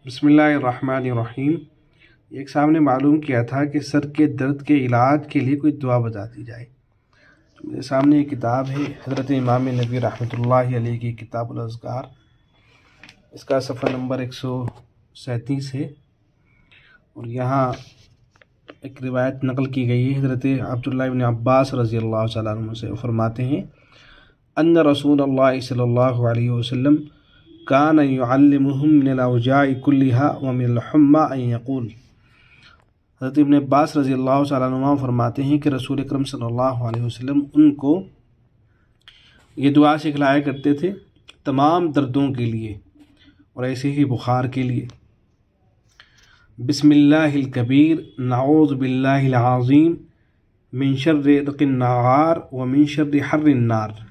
بسم اللہ الرحمن الرحیم۔ ایک صاحب نے معلوم کیا تھا کہ سر کے درد کے علاج کے لیے کوئی دعا بتا دی جائے۔ میرے سامنے ایک کتاب ہے حضرت امام نبوی رحمۃ اللہ علیہ کی کتاب الاذکار، اس کا صفحہ نمبر 137 ہے، اور یہاں ایک روایت نقل کی گئی ہے حضرت عبداللہ بن عباس رضی اللہ تعالیٰ عنہ سے۔ فرماتے ہیں ان رسول اللہ صلی اللہ علیہ وسلم کان یعلمہم من الاوجاع کلہا ومن الحمى ان یقول۔ حضرت ابن عباس رضی اللہ تعالیٰ عنہ فرماتے ہیں کہ رسول اکرم صلی اللہ علیہ وسلم ان کو یہ دعا سکھلایا کرتے تھے تمام دردوں کے لیے اور ایسے ہی بخار کے لیے۔ بسم اللہ الکبیر نعوذ باللہ العظیم من شر عرق النعار ومن شر حر النار۔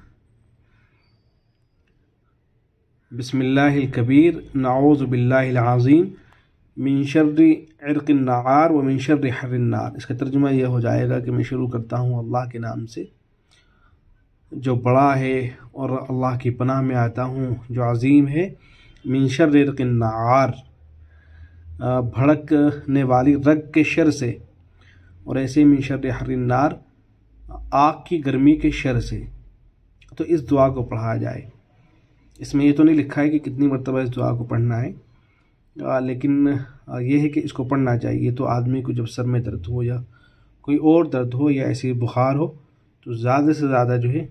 بسم اللہ الکبیر نعوذ باللہ العظیم من شر عرق النعار ومن شر حر النار۔ اس کا ترجمہ یہ ہو جائے گا کہ میں شروع کرتا ہوں اللہ کے نام سے جو بڑا ہے، اور اللہ کی پناہ میں آتا ہوں جو عظیم ہے۔ من شر عرق النعار، بھڑکنے والی رگ کے شر سے، اور ایسے من شر حر النار، آگ کی گرمی کے شر سے۔ تو اس دعا کو پڑھا جائے۔ اس میں یہ تو نہیں لکھا ہے کہ کتنی مرتبہ اس دعا کو پڑھنا ہے، لیکن یہ ہے کہ اس کو پڑھنا چاہیے۔ تو آدمی کو جب سر میں درد ہو یا کوئی اور درد ہو یا ایسی بخار ہو تو زیادہ سے زیادہ جو ہے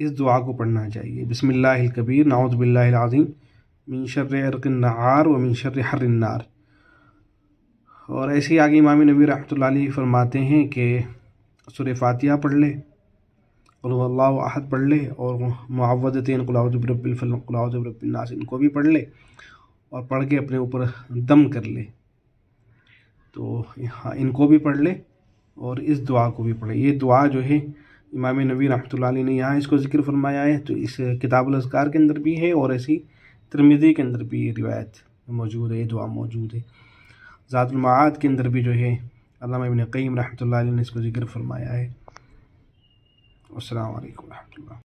اس دعا کو پڑھنا چاہیے۔ بسم اللہ الکبیر نعوذ باللہ العظیم من شر عرق النعار ومن شر حر النار۔ اور ایسے ہی آگے امام نبوی رحمۃ اللہ علیہ فرماتے ہیں کہ سورہ فاتحہ پڑھ لے، قل هو اللہ احد پڑھ لے، اور معوذتین قل اعوذ برب الفلق قل اعوذ برب الناس ان کو بھی پڑھ لے، اور پڑھ کے اپنے اوپر دم کر لے۔ تو ان کو بھی پڑھ لے اور اس دعا کو بھی پڑھے۔ یہ دعا جو ہے امام نبوی رحمۃ اللہ علیہ نے یہاں اس کو ذکر فرمایا ہے، تو اس کتاب الاذکار کے اندر بھی ہے، اور ایسی ترمذی کے اندر بھی یہ روایت موجود ہے، یہ دعا موجود ہے۔ زاد المعاد کے اندر بھی جو ہے علامہ ابن قیم رحمۃ اللہ علیہ نے اس کو ذکر فرمایا ہے۔ السلام علیکم ورحمۃ اللہ۔